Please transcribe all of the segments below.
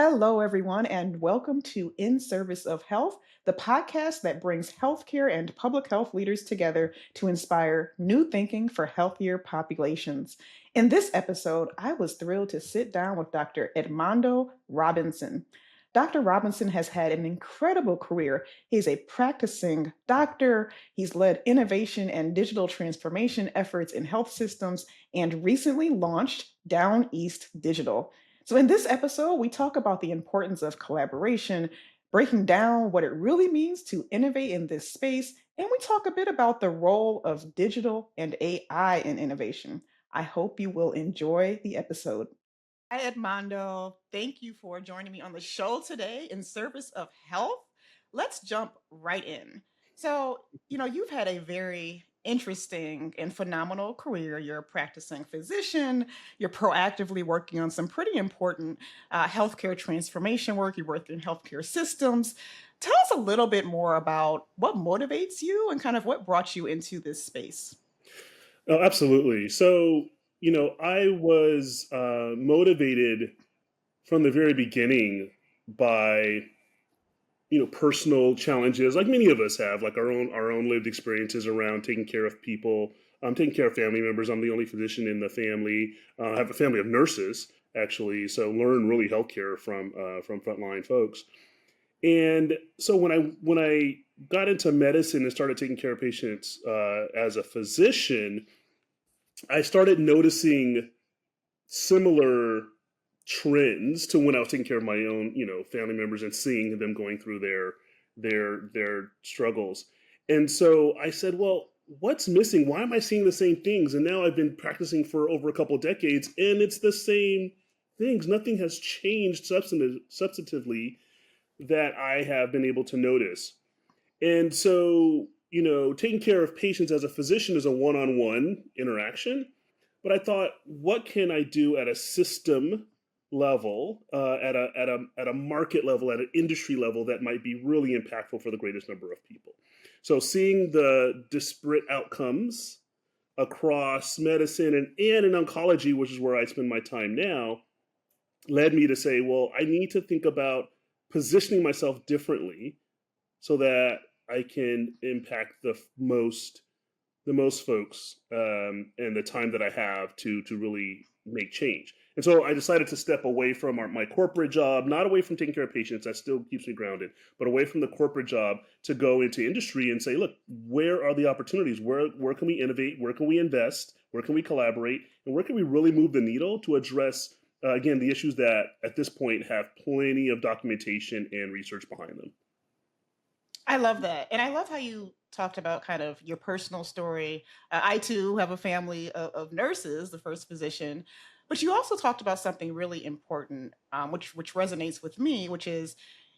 Hello, everyone, and welcome to In Service of Health, the podcast that brings healthcare and public health leaders together to inspire new thinking for healthier populations. In this episode, I was thrilled to sit down with Dr. Edmondo Robinson. Dr. Robinson has had an incredible career. He's a practicing doctor. He's led innovation and digital transformation efforts in health systems and recently launched Downeast Digital. So, in this episode, we talk about the importance of collaboration, breaking down what it really means to innovate in this space, and we talk a bit about the role of digital and AI in innovation. I hope you will enjoy the episode. Hi, Edmondo. Thank you for joining me on the show today in service of health. Let's jump right in. You've had a very interesting and phenomenal career. You're a practicing physician. You're proactively working on some pretty important healthcare transformation work. You work in healthcare systems. Tell us a little bit more about what motivates you and kind of what brought you into this space. Oh, absolutely. I was motivated from the very beginning by personal challenges, like many of us have, like our own lived experiences around taking care of people, taking care of family members. I'm the only physician in the family. I have a family of nurses actually, so learn really healthcare from frontline folks. And so when I got into medicine and started taking care of patients as a physician, I started noticing similar trends to when I was taking care of my own, family members and seeing them going through their struggles. And so I said, well, what's missing? Why am I seeing the same things? And now I've been practicing for over a couple of decades, and it's the same things. Nothing has changed substantively that I have been able to notice. And so, taking care of patients as a physician is a one on one interaction. But I thought, what can I do at a system level, at a market level, at an industry level that might be really impactful for the greatest number of people? So, seeing the disparate outcomes across medicine and in oncology, which is where I spend my time now, led me to say, well, I need to think about positioning myself differently so that I can impact the most folks, and the time that I have to really make change. And so I decided to step away from my corporate job, not away from taking care of patients, that still keeps me grounded, but away from the corporate job to go into industry and say, look, where are the opportunities? Where can we innovate? Where can we invest? Where can we collaborate? And where can we really move the needle to address, again, the issues that at this point have plenty of documentation and research behind them? I love that. And I love how you talked about kind of your personal story. I too have a family of nurses, the first physician, but you also talked about something really important, which resonates with me, which is,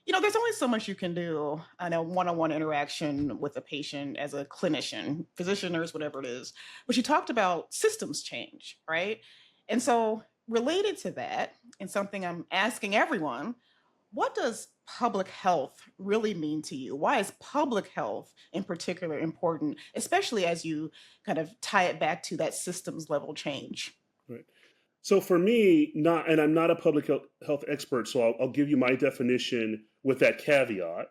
there's only so much you can do in a one-on-one interaction with a patient as a clinician, physician, nurse, whatever it is. But you talked about systems change, right? And so related to that, and something I'm asking everyone, what does public health really mean to you? Why is public health in particular important, especially as you kind of tie it back to that systems level change? Right. So for me, not, and I'm not a public health expert, so I'll give you my definition with that caveat.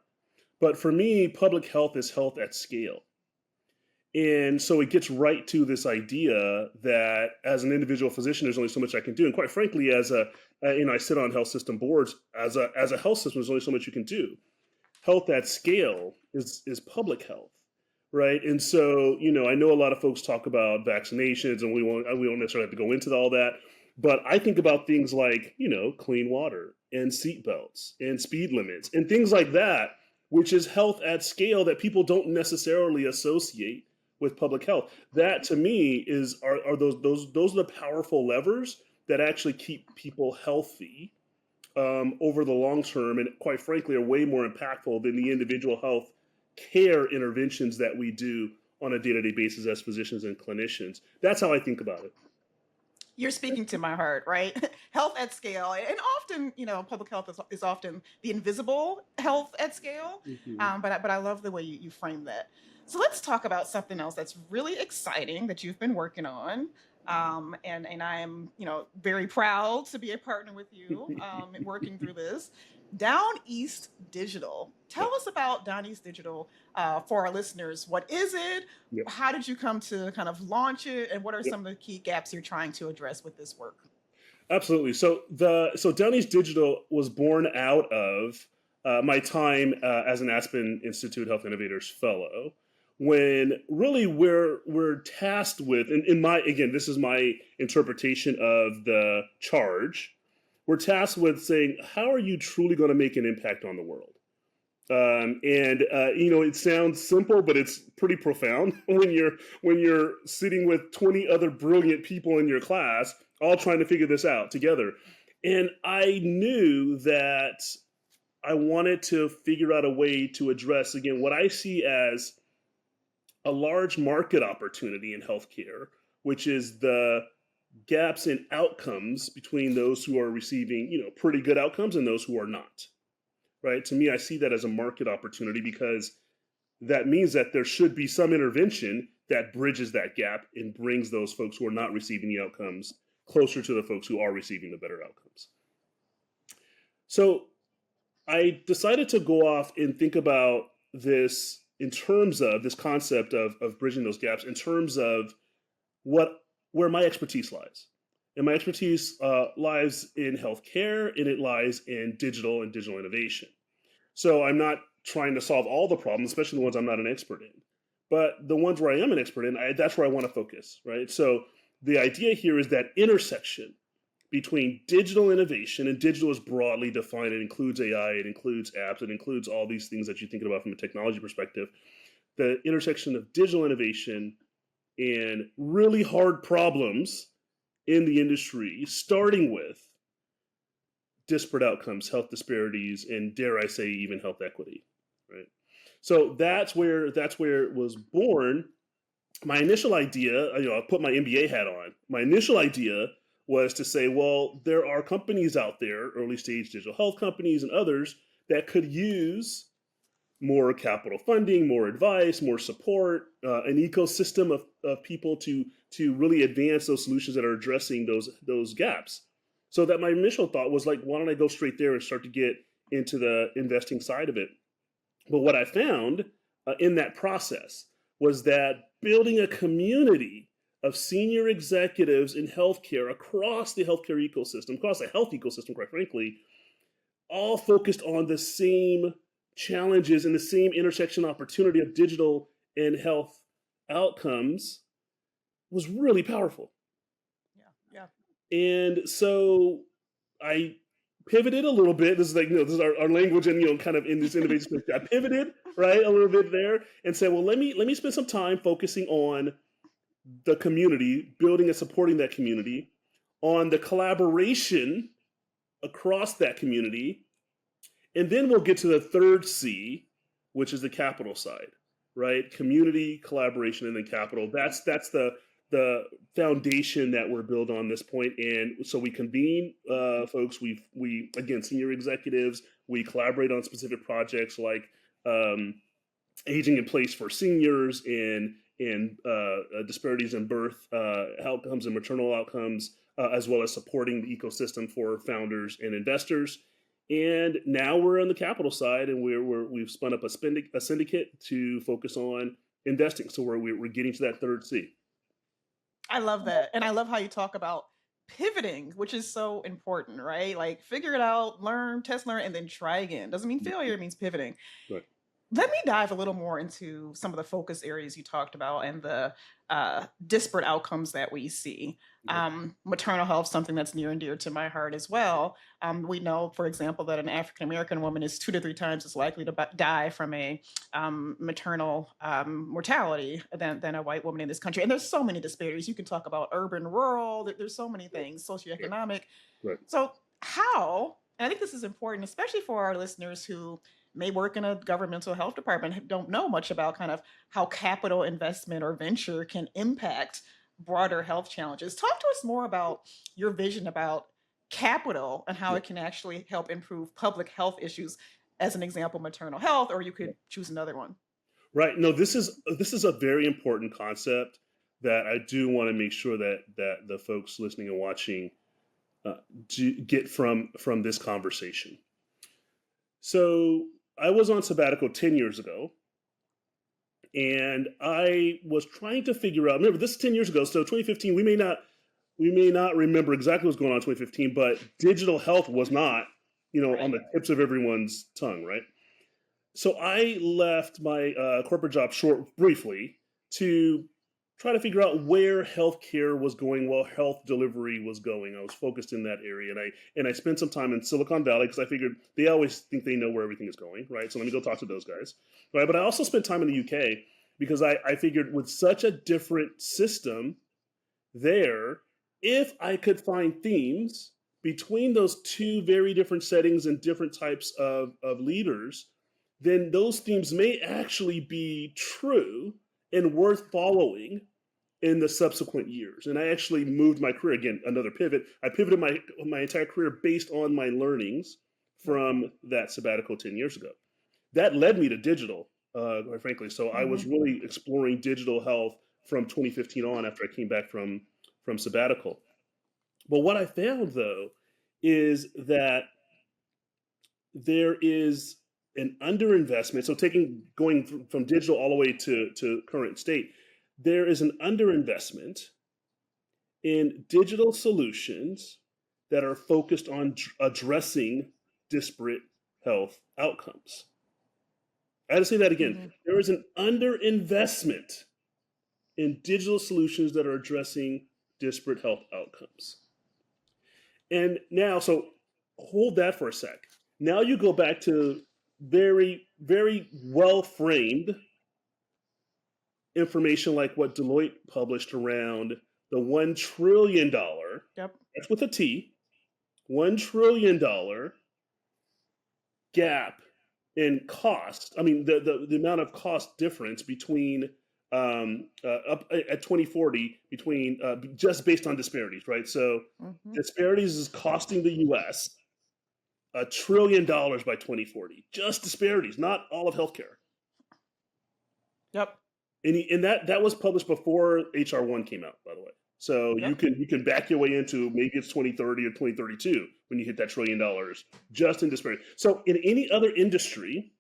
But for me, public health is health at scale. And so it gets right to this idea that as an individual physician, there's only so much I can do. And quite frankly, I sit on health system boards. As a health system, there's only so much you can do. Health at scale is public health, right? And so, I know a lot of folks talk about vaccinations, and we won't necessarily have to go into all that. But I think about things like, clean water and seatbelts and speed limits and things like that, which is health at scale that people don't necessarily associate with public health. That to me are those are the powerful levers that actually keep people healthy over the long term, and quite frankly, are way more impactful than the individual health care interventions that we do on a day-to-day basis as physicians and clinicians. That's how I think about it. You're speaking to my heart, right? Health at scale. And often, public health is often the invisible health at scale. Mhm. But I love the way you frame that. So let's talk about something else that's really exciting that you've been working on. And I am, very proud to be a partner with you, working through this. Down East Digital. Yeah. Tell us about Down East Digital, for our listeners. What is it? Yeah. How did you come to kind of launch it? And what are Yeah. some of the key gaps you're trying to address with this work? Absolutely. So Downeast Digital was born out of my time as an Aspen Institute Health Innovators Fellow, when really we're tasked with, and in my again, this is my interpretation of the charge. We're tasked with saying, how are you truly going to make an impact on the world? And it sounds simple, but it's pretty profound when you're sitting with 20 other brilliant people in your class, all trying to figure this out together. And I knew that I wanted to figure out a way to address again what I see as a large market opportunity in healthcare, which is the gaps in outcomes between those who are receiving pretty good outcomes and those who are not. Right? To me, I see that as a market opportunity because that means that there should be some intervention that bridges that gap and brings those folks who are not receiving the outcomes closer to the folks who are receiving the better outcomes. So I decided to go off and think about this in terms of this concept of bridging those gaps in terms of where my expertise lies. And my expertise lies in healthcare, and it lies in digital and digital innovation. So I'm not trying to solve all the problems, especially the ones I'm not an expert in. But the ones where I am an expert in, that's where I want to focus, right? So the idea here is that intersection between digital innovation, and digital is broadly defined. It includes AI, it includes apps, it includes all these things that you're thinking about from a technology perspective. The intersection of digital innovation and really hard problems in the industry, starting with disparate outcomes, health disparities, and dare I say, even health equity. Right. So that's where it was born. My initial idea, I'll put my MBA hat on. My initial idea was to say, well, there are companies out there, early stage digital health companies and others, that could use more capital funding, more advice, more support, an ecosystem of people to really advance those solutions that are addressing those gaps. So that my initial thought was like, why don't I go straight there and start to get into the investing side of it? But what I found in that process was that building a community of senior executives in healthcare across the healthcare ecosystem, across the health ecosystem, quite frankly, all focused on the same challenges and the same intersection opportunity of digital and health outcomes was really powerful. Yeah. And so I pivoted a little bit. This is this is our language, and kind of in this innovation space. I pivoted right a little bit there and said, well, let me spend some time focusing on the community, building and supporting that community, on the collaboration across that community, and then we'll get to the third C, which is the capital side, right? Community, collaboration, and then capital. That's the foundation that we're built on this point. And so we convene folks. We again, senior executives. We collaborate on specific projects like aging in place for seniors and disparities in birth outcomes and maternal outcomes, as well as supporting the ecosystem for founders and investors. And now we're on the capital side, and we've spun up a syndicate to focus on investing. So we're getting to that third C. I love that. And I love how you talk about pivoting, which is so important, right? Like figure it out, learn, test, learn, and then try again. Doesn't mean failure, it means pivoting. Right. Let me dive a little more into some of the focus areas you talked about and the disparate outcomes that we see. Right. Maternal health, something that's near and dear to my heart as well. We know, for example, that an African American woman is 2 to 3 times as likely to die from a maternal mortality than a white woman in this country. And there's so many disparities. You can talk about urban, rural. There's so many things, socioeconomic. Right. So how? And I think this is important, especially for our listeners who may work in a governmental health department, don't know much about kind of how capital investment or venture can impact broader health challenges. Talk to us more about your vision about capital and how Yeah. it can actually help improve public health issues. As an example, maternal health, or you Yeah. could choose another one. Right. No, this is a very important concept. that I do want to make sure that the folks listening and watching uh, get from this conversation. So I was on sabbatical 10 years ago, and I was trying to figure out. Remember, this is 10 years ago, so 2015. We may not remember exactly what's going on in 2015, but digital health was not, on Right. the tips of everyone's tongue, right? So I left my corporate job short briefly to try to figure out where healthcare was going, while health delivery was going. I was focused in that area, and I spent some time in Silicon Valley because I figured they always think they know where everything is going, right? So let me go talk to those guys, right? But I also spent time in the UK because I figured with such a different system there, if I could find themes between those two very different settings and different types of leaders, then those themes may actually be true and worth following in the subsequent years. And I actually moved my career again, another pivot. I pivoted my entire career based on my learnings Yep. from that sabbatical 10 years ago. That led me to digital, quite frankly. So I was Hmm. really exploring digital health from 2015 on after I came back from sabbatical. But what I found though is that there is an underinvestment. So going from digital all the way to current state, there is an underinvestment in digital solutions that are focused on addressing disparate health outcomes. I had to say that again. Hmm. There is an underinvestment in digital solutions that are addressing disparate health outcomes. And now, so hold that for a sec. Now you go back to very, very well framed information like what Deloitte published around the $1 trillion, Yep. that's with a T, $1 trillion gap in cost. I mean, the amount of cost difference between up at 2040 between just based on disparities, right? So Hmm. disparities is costing the U.S. $1 trillion by 2040. Just disparities, not all of healthcare. Yep. And that was published before HR1 came out, by the way. So you Yep. can back your way into maybe it's 2030 or 2032 when you hit that $1 trillion just in disparity. So in any other industry,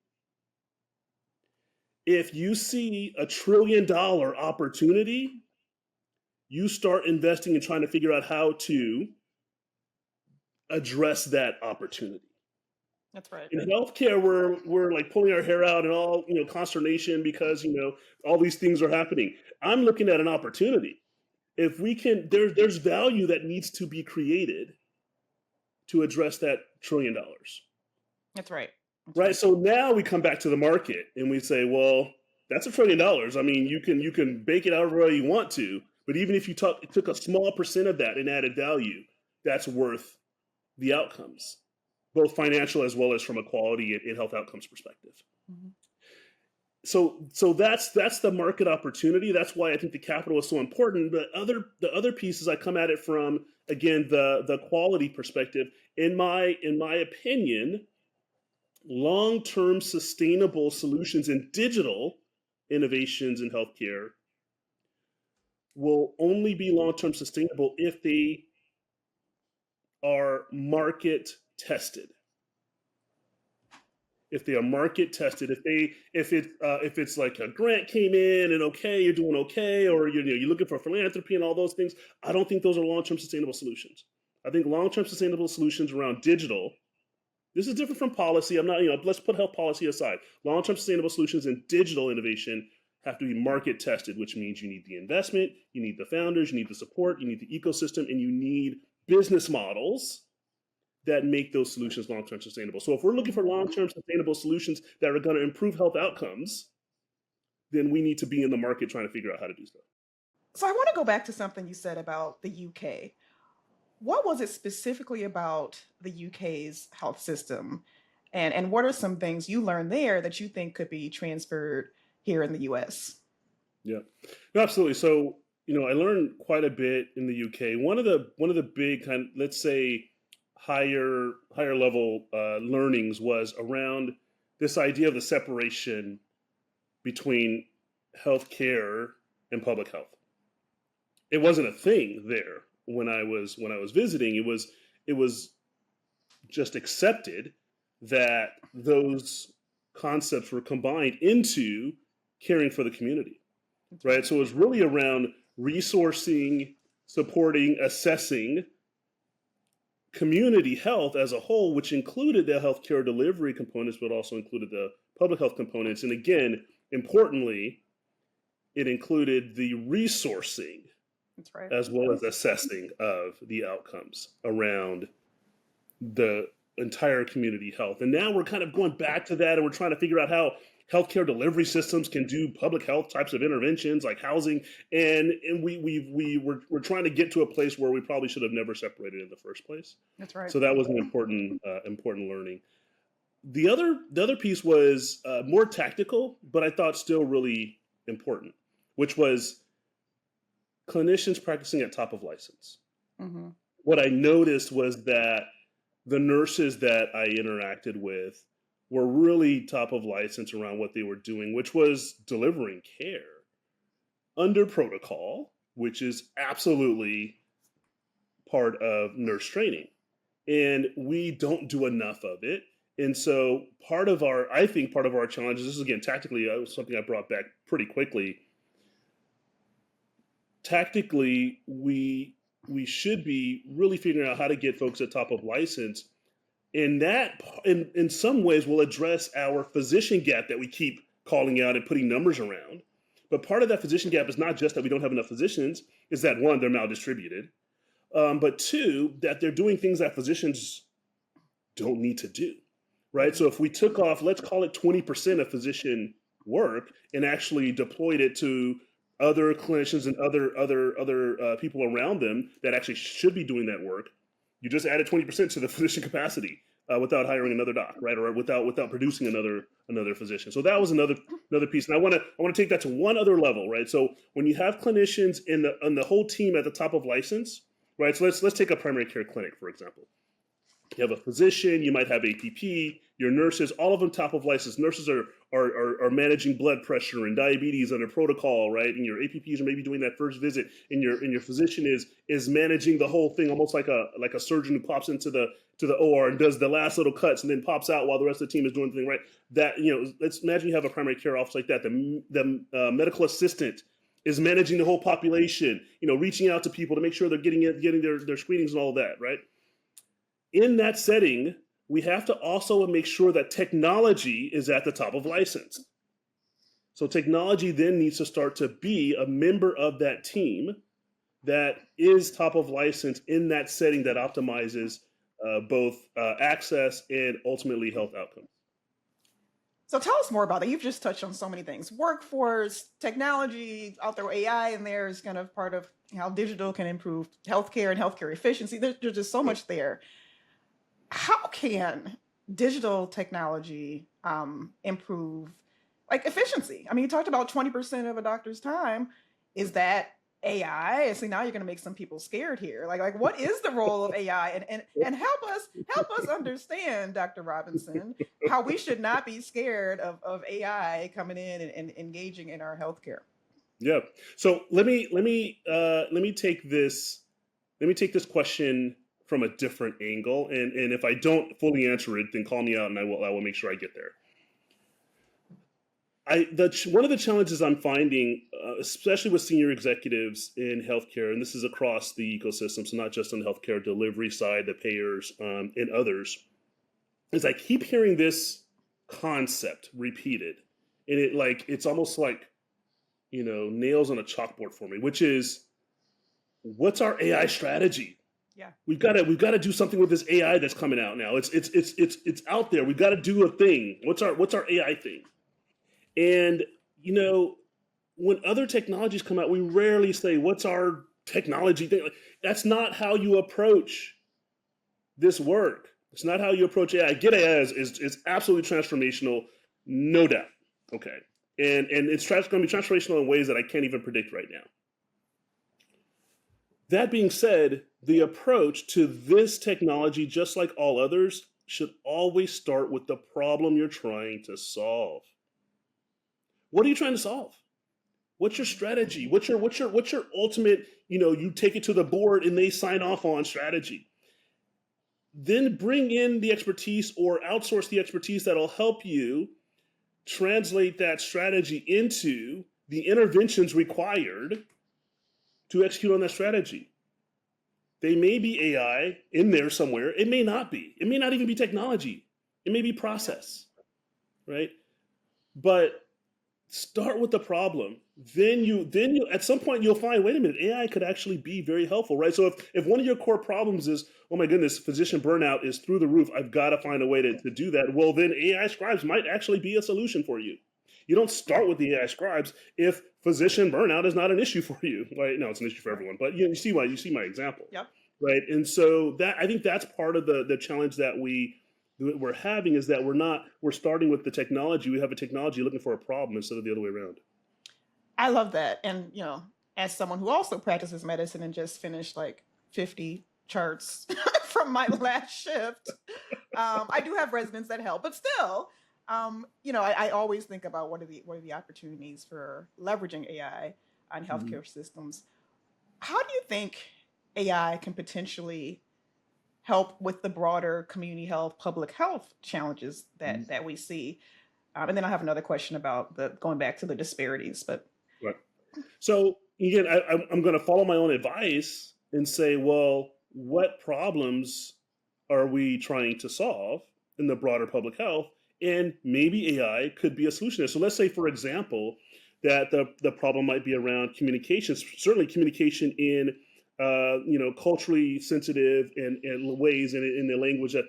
if you see $1 trillion opportunity, you start investing and trying to figure out how to address that opportunity. That's right. In healthcare, we're like pulling our hair out and all consternation because all these things are happening. I'm looking at an opportunity. If we can, there's value that needs to be created to address that $1 trillion, That's right. That's right? right. So now we come back to the market and we say, well, that's $1 trillion. I mean, you can bake it however way you want to, but even if you took a small percent of that and added value, that's worth the outcomes, both financial as well as from a quality and health outcomes perspective. Hmm. So that's the market opportunity. That's why I think the capital is so important. But the other pieces I come at it from, again, the quality perspective. In my opinion, long term sustainable solutions in digital innovations in healthcare will only be long term sustainable if they are market tested. If they are market tested, if it's like a grant came in and okay, you're doing okay, or you're looking for philanthropy and all those things, I don't think those are long term sustainable solutions. I think long term sustainable solutions around digital. This is different from policy. I'm not, let's put health policy aside. Long term sustainable solutions in digital innovation have to be market tested, which means you need the investment, you need the founders, you need the support, you need the ecosystem, and you need business models that make those solutions long-term sustainable. So if we're looking for Hmm. long-term sustainable solutions that are going to improve health outcomes, then we need to be in the market trying to figure out how to do so. So I want to go back to something you said about the UK. What was it specifically about the UK's health system? And what are some things you learned there that you think could be transferred here in the US? Yeah, no, absolutely. So I learned quite a bit in the UK. One of the big let's say higher level learnings was around this idea of the separation between healthcare and public health. it wasn't a thing there when I was visiting. It was just accepted that those concepts were combined into caring for the community, That's right? right. So it was really around resourcing, supporting, assessing community health as a whole, which included the healthcare delivery components, but also included the public health components. And again, importantly, it included the resourcing That's right. as well as assessing of the outcomes around the entire community health. And now we're kind of going back to that, and we're trying to figure out how healthcare delivery systems can do public health types of interventions like housing. And we're trying to get to a place where we probably should have never separated in the first place. That's right. So that was an important learning. The other piece was more tactical, but I thought still really important, which was clinicians practicing at top of license. Hmm. What I noticed was that the nurses that I interacted with were really top of license around what they were doing, which was delivering care under protocol, which is absolutely part of nurse training. And we don't do enough of it. And so I think part of our challenges, this is again tactically, something I brought back pretty quickly. Tactically, we should be really figuring out how to get folks at top of license, and that in some ways will address our physician gap that we keep calling out and putting numbers around. But part of that physician gap is not just that we don't have enough physicians, is that one, they're maldistributed, but two, that they're doing things that physicians don't need to do, right? So if we took off, let's call it 20% of physician work and actually deployed it to other clinicians and other people around them that actually should be doing that work, you just added 20% to the physician capacity without hiring another doc, right? Or without producing another physician. So that was another piece. And I want to take that to one other level, right? So when you have clinicians in the whole team at the top of license, right? So let's take a primary care clinic, for example. You have a physician, you might have APP, your nurses, all of them top of license. Nurses are managing blood pressure and diabetes under protocol, right? And your APPs are maybe doing that first visit, and your physician is managing the whole thing, almost like a surgeon who pops into the OR and does the last little cuts and then pops out while the rest of the team is doing the thing, right? That, let's imagine you have a primary care office like that. The medical assistant is managing the whole population, reaching out to people to make sure they're getting their screenings and all of that, right? In that setting, we have to also make sure that technology is at the top of license. So technology then needs to start to be a member of that team that is top of license in that setting that optimizes both access and ultimately health outcomes. So tell us more about that. You've just touched on so many things: workforce, technology. I'll throw AI in there as kind of part of how digital can improve healthcare and healthcare efficiency. There's just so much there. How can digital technology improve like efficiency? I mean, you talked about 20% of a doctor's time. Is that AI? And see, now you're going to make some people scared here. Like what is the role of AI? And help us understand, Dr. Robinson, how we should not be scared of AI coming in and engaging in our healthcare. Yeah. So let me take this question from a different angle, and if I don't fully answer it, then call me out, and I will make sure I get there. One of the challenges I'm finding, especially with senior executives in healthcare, and this is across the ecosystem, so not just on the healthcare delivery side, the payers, and others, is I keep hearing this concept repeated, and it's almost like nails on a chalkboard for me, which is, what's our AI strategy? Yeah. We've got to do something with this AI that's coming out now. It's out there. We've got to do a thing. What's our AI thing? And when other technologies come out, we rarely say, what's our technology thing? That's not how you approach this work. It's not how you approach AI. I get AI is absolutely transformational, no doubt. Okay. And it's going to be transformational in ways that I can't even predict right now. That being said, the approach to this technology, just like all others, should always start with the problem you're trying to solve. What are you trying to solve? What's your strategy? What's your ultimate, you take it to the board and they sign off on strategy. Then bring in the expertise or outsource the expertise that'll help you translate that strategy into the interventions required to execute on that strategy. They may be AI in there somewhere. It may not be. It may not even be technology. It may be process, right? But start with the problem. Then you at some point you'll find, wait a minute, AI could actually be very helpful, right? So if one of your core problems is, oh my goodness, physician burnout is through the roof, I've got to find a way to do that. Well, then AI scribes might actually be a solution for you. You don't start with the AI scribes if physician burnout is not an issue for you. Right? No, it's an issue for everyone. But you see my example, Yep. right? And so that, I think that's part of the challenge that we're having, is that we're starting with the technology. We have a technology looking for a problem instead of the other way around. I love that. And, as someone who also practices medicine and just finished like 50 charts from my last shift, I do have residents that help, but still, I always think about what are the opportunities for leveraging AI on Mhm. healthcare systems. How do you think AI can potentially help with the broader community health, public health challenges Mhm. that we see? And then I have another question about the going back to the disparities. But Right. So again, I'm going to follow my own advice and say, well, what problems are we trying to solve in the broader public health? And maybe AI could be a solution there. So let's say, for example, that the problem might be around communications, certainly communication in culturally sensitive and ways, and in the language that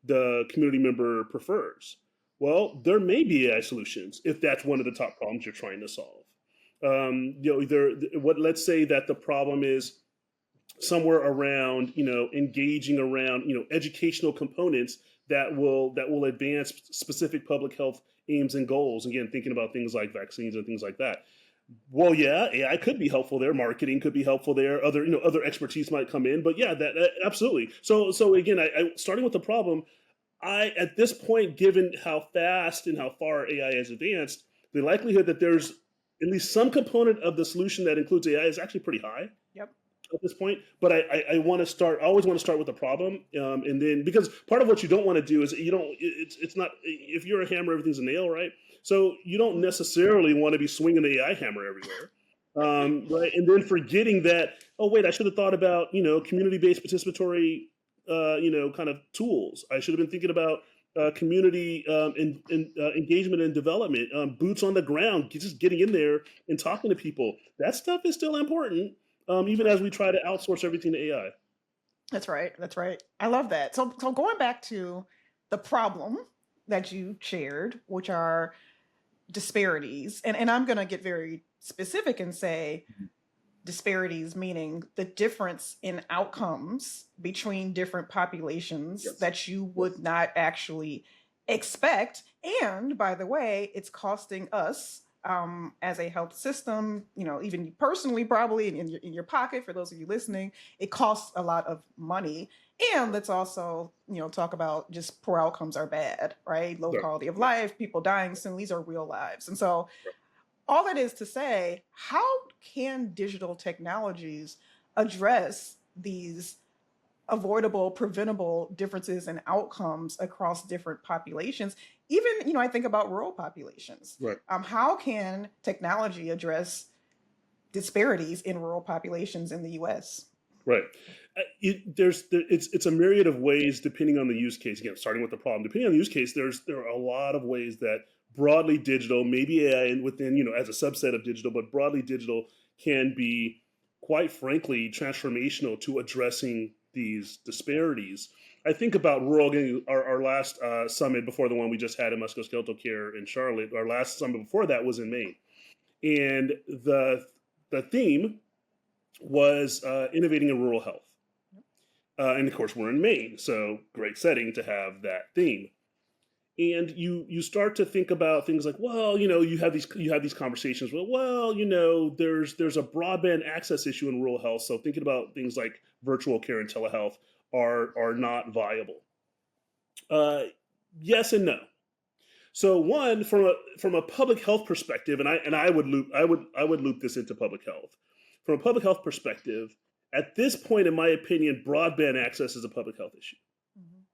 the community member prefers. Well, there may be AI solutions if that's one of the top problems you're trying to solve. Let's say that the problem is somewhere around, engaging around, educational components that will advance specific public health aims and goals. Again, thinking about things like vaccines and things like that. Well, yeah, AI could be helpful there. Marketing could be helpful there. Other expertise might come in. But yeah, that absolutely. So again, starting with the problem, at this point, given how fast and how far AI has advanced, the likelihood that there's at least some component of the solution that includes AI is actually pretty high yep, at this point. But I want to start. I always want to start with the problem, and then, because part of what you don't want to do is, you don't. It's not, if you're a hammer, everything's a nail, right? So you don't necessarily want to be swinging the AI hammer everywhere, right? And then forgetting that, oh wait, I should have thought about, community-based participatory, kind of tools. I should have been thinking about community, engagement and development, boots on the ground, just getting in there and talking to people. That stuff is still important, even as we try to outsource everything to AI. that's right. That's right. I love that. So going back to the problem that you shared, which are disparities, and I'm going to get very specific and say disparities, meaning the difference in outcomes between different populations Yes. that you would Yes. not actually expect. And by the way, it's costing us, as a health system, even personally, probably in your pocket, for those of you listening, it costs a lot of money. And let's also, talk about just poor outcomes are bad, right? Low Sorry. quality of Yeah. life, people dying soon. These are real lives. And so all that is to say, how can digital technologies address these avoidable, preventable differences in outcomes across different populations? Even, I think about rural populations. Right. How can technology address disparities in rural populations in the US? Right. It's a myriad of ways depending on the use case. Again, starting with the problem, depending on the use case, there are a lot of ways that broadly digital, maybe AI and within, as a subset of digital, but broadly digital can be, quite frankly, transformational to addressing these disparities. I think about rural, again, our last summit before the one we just had in musculoskeletal care in Charlotte. Our last summit before that was in Maine, and the theme was innovating in rural health. And of course, we're in Maine, so great setting to have that theme. And you start to think about things like, well, you have these conversations. Well, there's a broadband access issue in rural health, so thinking about things like virtual care and telehealth are not viable. Uh, yes and no. So one from a public health perspective, and I would loop this into public health. From a public health perspective, at this point, in my opinion, broadband access is a public health issue. Mhm.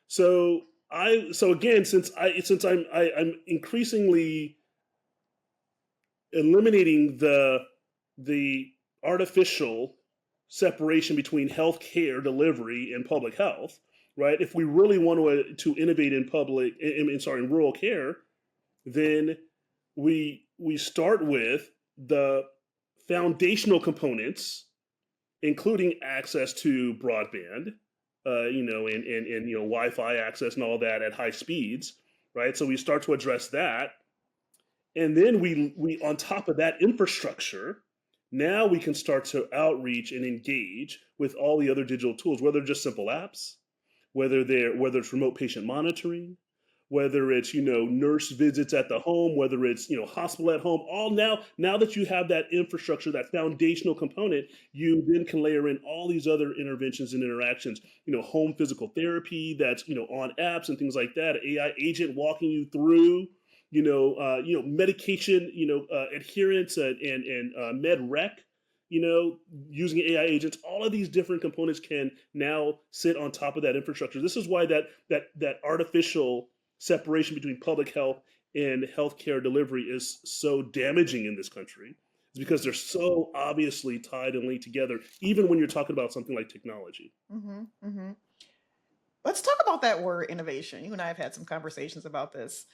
So again, I'm increasingly eliminating the artificial separation between healthcare delivery and public health, right? If we really want to innovate in in rural care, then we start with the foundational components, including access to broadband, and Wi-Fi access and all that at high speeds, right? So we start to address that, and then we on top of that infrastructure, now we can start to outreach and engage with all the other digital tools, whether just simple apps, whether it's remote patient monitoring, whether it's nurse visits at the home, whether it's hospital at home. All now that you have that infrastructure, that foundational component, you then can layer in all these other interventions and interactions. Home physical therapy that's on apps and things like that. AI agent walking you through medication, adherence and med rec, using AI agents. All of these different components can now sit on top of that infrastructure. This is why that artificial separation between public health and healthcare delivery is so damaging in this country. It's because they're so obviously tied and linked together, even when you're talking about something like technology. Mhm. Mhm. Let's talk about that word innovation. You and I have had some conversations about this.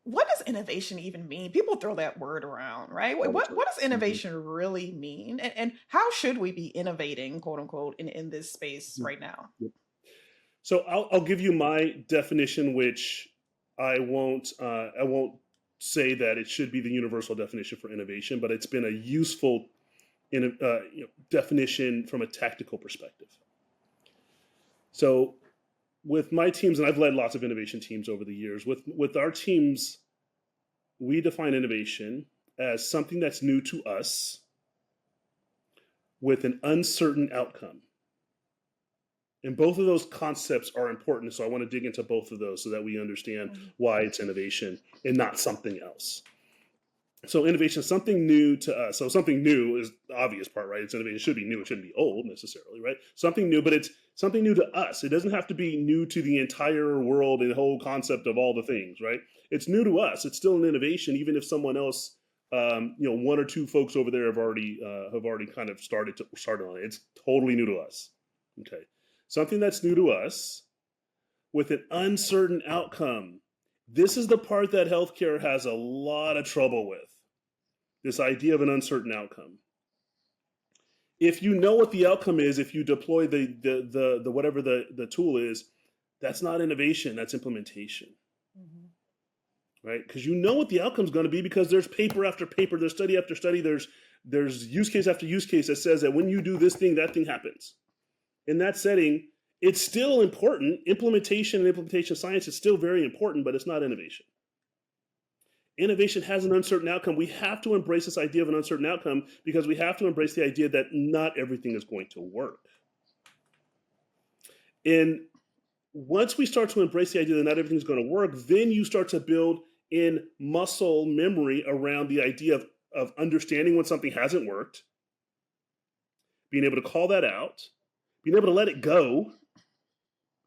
What does innovation even mean? People throw that word around, right? All the What time. does Mhm. innovation really mean? And how should we be innovating, quote unquote, in this space right now? Yep. So I'll give you my definition, which I won't say that it should be the universal definition for innovation, but it's been a useful definition from a tactical perspective. So with my teams, and I've led lots of innovation teams over the years. With our teams, we define innovation as something that's new to us with an uncertain outcome. And both of those concepts are important. So I want to dig into both of those so that we understand Mhm. why it's innovation and not something else. So innovation is something new to us. So something new is the obvious part, right? It's innovation. It should be new. It shouldn't be old necessarily, right? Something new, but it's something new to us. It doesn't have to be new to the entire world and the whole concept of all the things, right? It's new to us. It's still an innovation, even if someone else, one or two folks over there have already kind of started on it. It's totally new to us. Okay, something that's new to us with an uncertain outcome. This is the part that healthcare has a lot of trouble with, this idea of an uncertain outcome. If you know what the outcome is, if you deploy the whatever the tool is, that's not innovation, that's implementation, Mhm. right? Because you know what the outcome is going to be, because there's paper after paper, there's study after study, there's use case after use case that says that when you do this thing, that thing happens. In that setting, it's still important. Implementation and implementation science is still very important, but it's not innovation. Innovation has an uncertain outcome. We have to embrace this idea of an uncertain outcome, because we have to embrace the idea that not everything is going to work. And once we start to embrace the idea that not everything's going to work, then you start to build in muscle memory around the idea of understanding when something hasn't worked, being able to call that out, being able to let it go.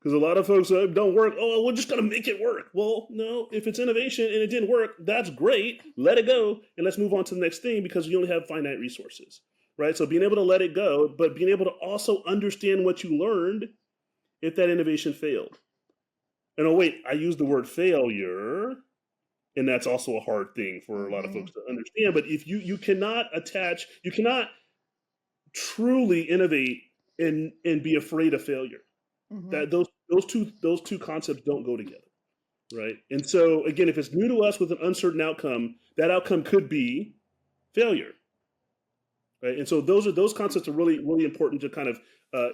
Because a lot of folks don't work. Oh, we're just going to make it work. Well, no, if it's innovation and it didn't work, that's great. Let it go and let's move on to the next thing, because you only have finite resources, right? So being able to let it go, but being able to also understand what you learned if that innovation failed. And oh, wait, I used the word failure, and that's also a hard thing for a lot of folks Mhm. to understand. But if you cannot truly innovate and be afraid of failure. Mhm. That those two concepts don't go together, right? And so again, if it's new to us with an uncertain outcome, that outcome could be failure, right? And so those concepts are really really important to kind of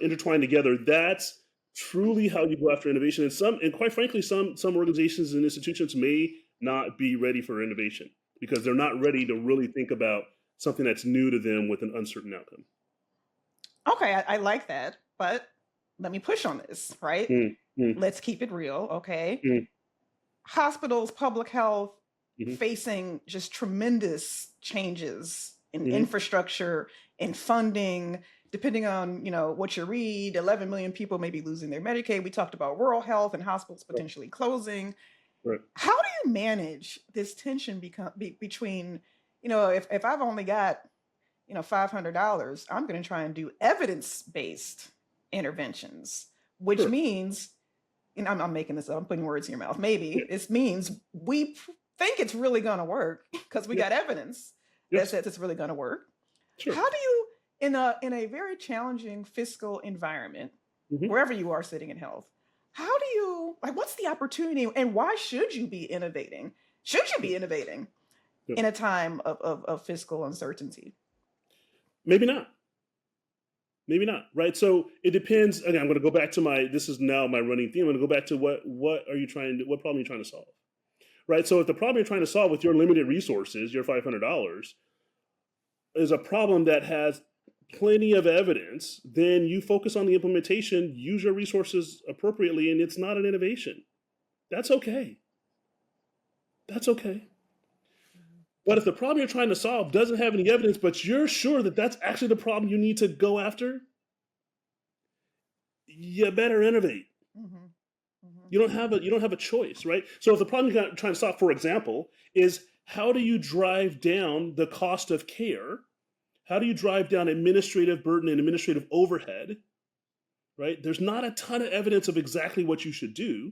intertwine together. That's truly how you go after innovation. And quite frankly, some organizations and institutions may not be ready for innovation because they're not ready to really think about something that's new to them with an uncertain outcome. Okay, I like that, but let me push on this, right? Mm, mm, Let's keep it real, okay? mm. hospitals, public health Hmm. facing just tremendous changes in Hmm. infrastructure and funding. Depending on what you read, 11 million people may be losing their Medicaid. We talked about rural health and hospitals potentially closing. Right. How do you manage this tension between, if I've only got $500, I'm going to try and do evidence-based interventions, which Sure. means, and I'm making this up, I'm putting words in your mouth. Maybe Yeah. this means we think it's really going to work because we Yeah. got evidence that Yes. says it's really going to work. Sure. How do you, in a very challenging fiscal environment, Hmm. wherever you are sitting in health, how do you like? What's the opportunity, and why should you be innovating? Should you Yeah. be innovating Yeah. in a time of fiscal uncertainty? Maybe not. Maybe not. Right. So it depends. Again, I'm going to go back to this is now my running theme. I'm going to go back to what are you trying to, what problem are you trying to solve? Right. So if the problem you're trying to solve with your limited resources, your $500, is a problem that has plenty of evidence, then you focus on the implementation, use your resources appropriately, and it's not an innovation. That's okay. That's okay. But if the problem you're trying to solve doesn't have any evidence, but you're sure that that's actually the problem you need to go after, you better innovate. Mm-hmm. Mm-hmm. You don't have a choice, right? So if the problem you're trying to solve, for example, is how do you drive down the cost of care? How do you drive down administrative burden and administrative overhead? Right? There's not a ton of evidence of exactly what you should do,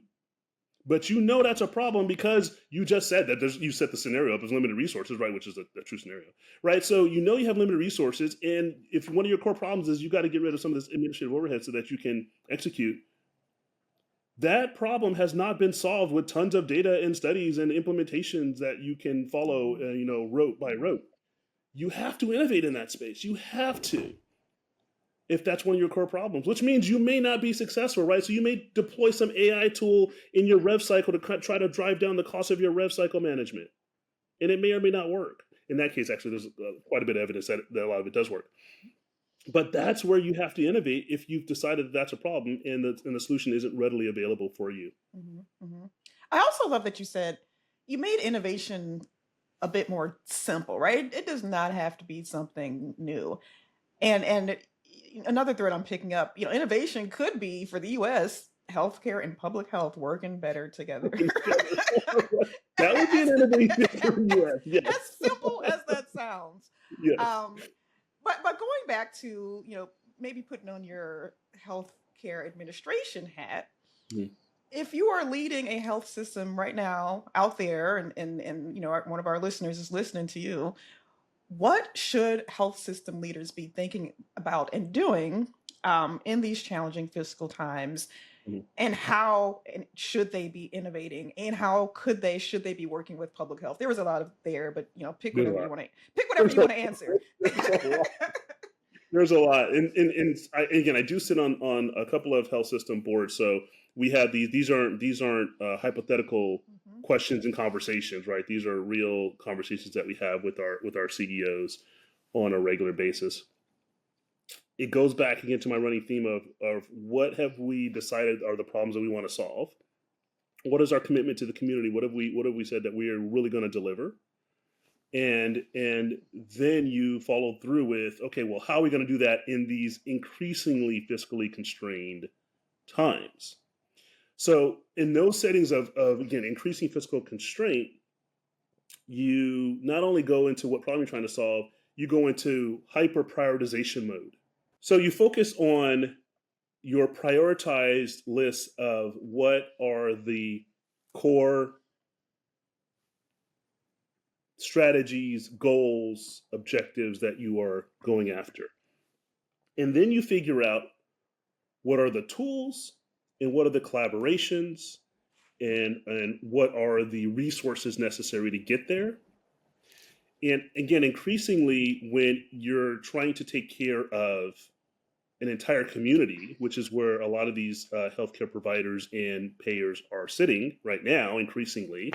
but you know that's a problem because you just said that you set the scenario up as limited resources, right? Which is a true scenario, right? So you know you have limited resources, and if one of your core problems is you got to get rid of some of this administrative overhead so that you can execute, that problem has not been solved with tons of data and studies and implementations that you can follow, Mm-hmm. rote by rote. You have to innovate in that space. You have to, if that's one of your core problems, which means you may not be successful, right? So you may deploy some AI tool in your rev cycle to try to drive down the cost of your rev cycle management, and it may or may not work. In that case, actually, there's quite a bit of evidence that a lot of it does work. But that's where you have to innovate if you've decided that that's a problem and the solution isn't readily available for you. Mm-hmm. Mm-hmm. I also love that you said you made innovation a bit more simple, right? It does not have to be something new. And another thread I'm picking up, innovation could be for the US, healthcare and public health working better together. That would be an innovation for the US. As Yes. simple as that sounds. Yes. Um, but going back to, maybe putting on your healthcare administration hat, Mhm. if you are leading a health system right now out there, and one of our listeners is listening to you, what should health system leaders be thinking about and doing in these challenging fiscal times? Mhm. And how and should they be innovating? And how should they be working with public health? There was a lot of there, but pick There's a whatever you lot. want to pick whatever There's you a, want to answer. there's a lot. There's a lot, and again, I do sit on a couple of health system boards, so we have these. These aren't hypothetical Mhm. questions and conversations, right? These are real conversations that we have with our CEOs on a regular basis. It goes back again to my running theme of what have we decided are the problems that we want to solve. What is our commitment to the community? What have we said that we are really going to deliver? And then you follow through with, okay, well, how are we going to do that in these increasingly fiscally constrained times? So in those settings of again increasing fiscal constraint, you not only go into what problem you're trying to solve, you go into hyper prioritization mode. So you focus on your prioritized list of what are the core strategies, goals, objectives that you are going after. And then you figure out what are the tools and what are the collaborations and what are the resources necessary to get there. And again, increasingly, when you're trying to take care of an entire community, which is where a lot of these healthcare providers and payers are sitting right now, increasingly,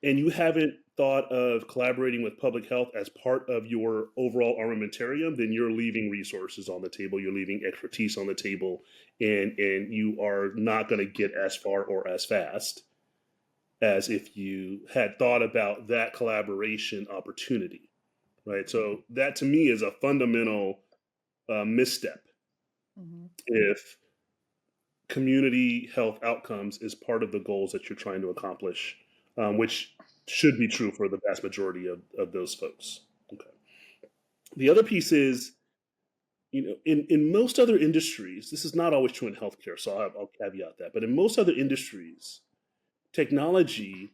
and you haven't thought of collaborating with public health as part of your overall armamentarium, then you're leaving resources on the table, you're leaving expertise on the table, and you are not going to get as far or as fast as if you had thought about that collaboration opportunity, right? So that to me is a fundamental misstep Mhm. if community health outcomes is part of the goals that you're trying to accomplish, which should be true for the vast majority of those folks. Okay. The other piece is, in most other industries, this is not always true in healthcare, so I'll caveat that, but in most other industries, technology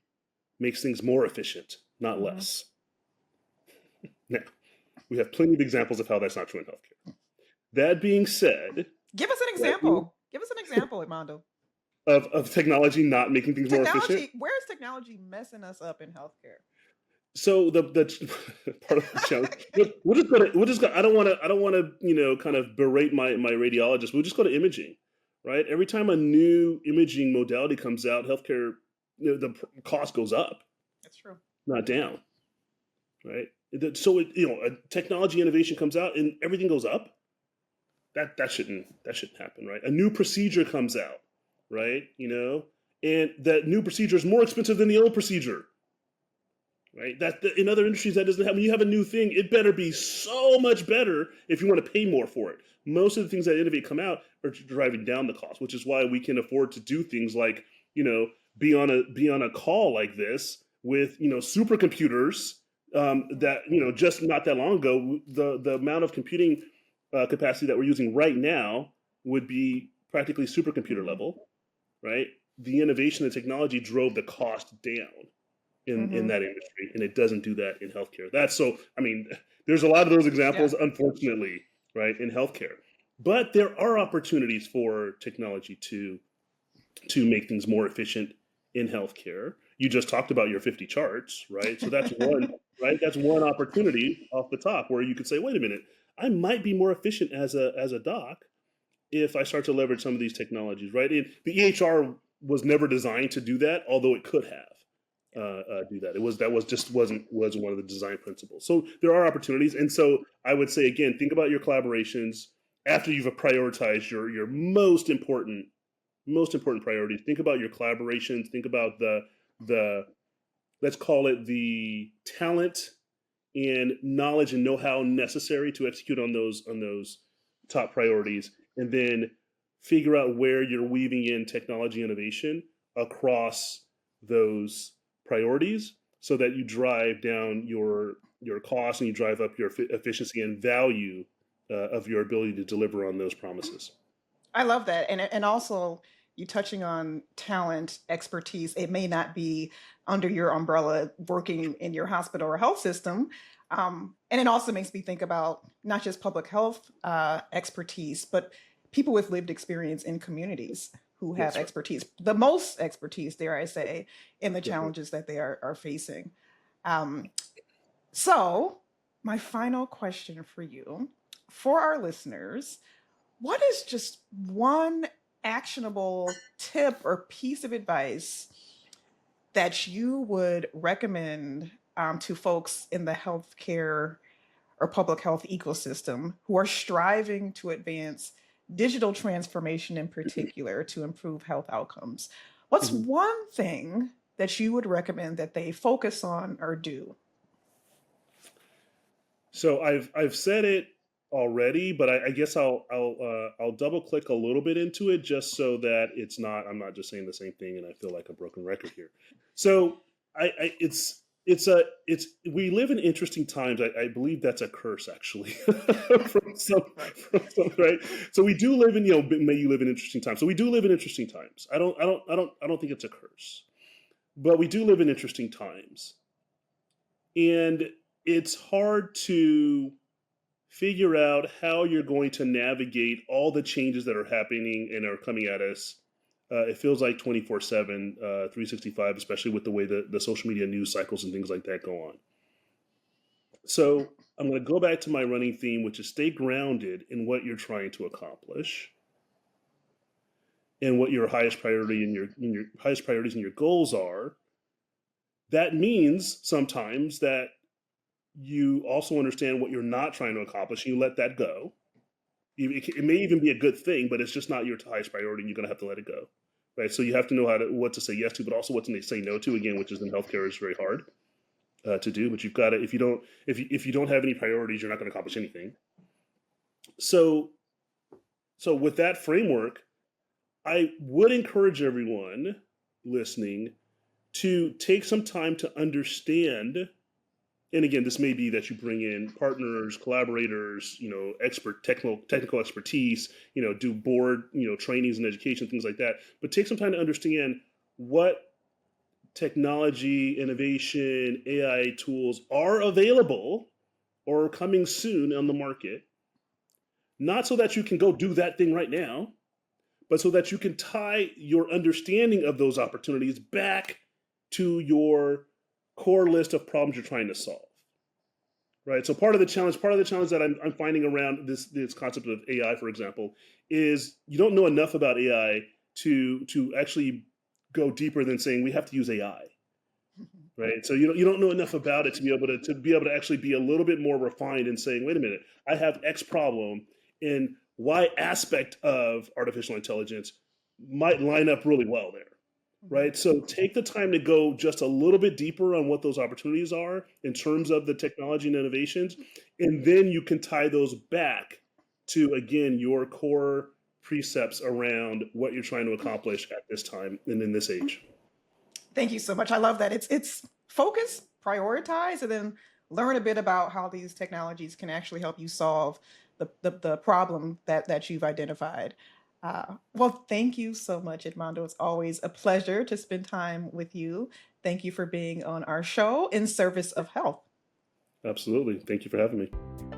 makes things more efficient, not Mhm. less. Now, we have plenty of examples of how that's not true in healthcare. That being said, Give us an right, example. Give us an example, Edmondo. of technology not making things more efficient. Where's technology messing us up in healthcare? So the part of the challenge, we'll just go. I don't want to kind of berate my radiologist. We'll just go to imaging, right? Every time a new imaging modality comes out, healthcare, the cost goes up, That's true. not down, right? So a technology innovation comes out and everything goes up. That shouldn't happen, right? A new procedure comes out, right? And that new procedure is more expensive than the old procedure, right? In other industries that doesn't happen. When you have a new thing, it better be so much better if you want to pay more for it. Most of the things that innovate come out are driving down the cost, which is why we can afford to do things like be on a call like this with supercomputers, that just not that long ago the amount of computing capacity that we're using right now would be practically supercomputer Mhm. level, right? The innovation and technology drove the cost down in Mhm. that industry, and it doesn't do that in healthcare. That's so. I mean, there's a lot of those Yeah. examples, unfortunately, right, in healthcare. But there are opportunities for technology to make things more efficient in healthcare. You just talked about your 50 charts, right? So that's one, right? That's one opportunity off the top where you could say, wait a minute, I might be more efficient as a doc if I start to leverage some of these technologies, right? And the EHR was never designed to do that, although it could have do that. Wasn't one of the design principles. So there are opportunities, and so I would say again, think about your collaborations after you've prioritized your most important priorities. Think about your collaborations. Think about the let's call it the talent and knowledge and know-how necessary to execute on those top priorities, and then figure out where you're weaving in technology innovation across those priorities so that you drive down your costs and you drive up your efficiency and value of your ability to deliver on those promises. I love that. And also you touching on talent, expertise. It may not be under your umbrella working in your hospital or health system. And it also makes me think about not just public health expertise, but people with lived experience in communities who have That's right. expertise, the most expertise, dare I say, in the Definitely. challenges that they are facing. Um, so, my final question for you, for our listeners, what is just one actionable tip or piece of advice that you would recommend to folks in the healthcare or public health ecosystem who are striving to advance digital transformation in particular to improve health outcomes? What's Mhm. one thing that you would recommend that they focus on or do? So I've said it already, but I guess I'll double click a little bit into it just so that I'm not just saying the same thing and I feel like a broken record here. So I it's we live in interesting times. I believe that's a curse actually from some Right. right. So we do live in may you live in interesting times. So we do live in interesting times. I don't think it's a curse, but we do live in interesting times, and it's hard to figure out how you're going to navigate all the changes that are happening and are coming at us. It feels like 24/7, 365, especially with the way the social media news cycles and things like that go on. So I'm going to go back to my running theme, which is stay grounded in what you're trying to accomplish and what your highest priority and your highest priorities and your goals are. That means sometimes that you also understand what you're not trying to accomplish and you let that go. It may even be a good thing, but it's just not your highest priority, and you're going to have to let it go. right? So you have to know what to say yes to, but also what to say no to. Again, which is in healthcare is very hard to do. But you've got to if you don't have any priorities, you're not going to accomplish anything. So with that framework, I would encourage everyone listening to take some time to understand. And again, this may be that you bring in partners, collaborators, expert technical expertise, do board, trainings and education, things like that. But take some time to understand what technology, innovation, AI tools are available or coming soon on the market, not so that you can go do that thing right now, but so that you can tie your understanding of those opportunities back to your core list of problems you're trying to solve. Right. So part of the challenge that I'm finding around this concept of AI, for example, is you don't know enough about AI to actually go deeper than saying we have to use AI. Right. So you don't know enough about it to be able to actually be a little bit more refined in saying, wait a minute, I have X problem and Y aspect of artificial intelligence might line up really well there. Mhm. Right. So take the time to go just a little bit deeper on what those opportunities are in terms of the technology and innovations. And then you can tie those back to, again, your core precepts around what you're trying to accomplish at this time and in this age. Thank you so much. I love that. It's focus, prioritize, and then learn a bit about how these technologies can actually help you solve the problem that you've identified. Well, thank you so much, Edmondo. It's always a pleasure to spend time with you. Thank you for being on our show in service of health. Absolutely. Thank you for having me.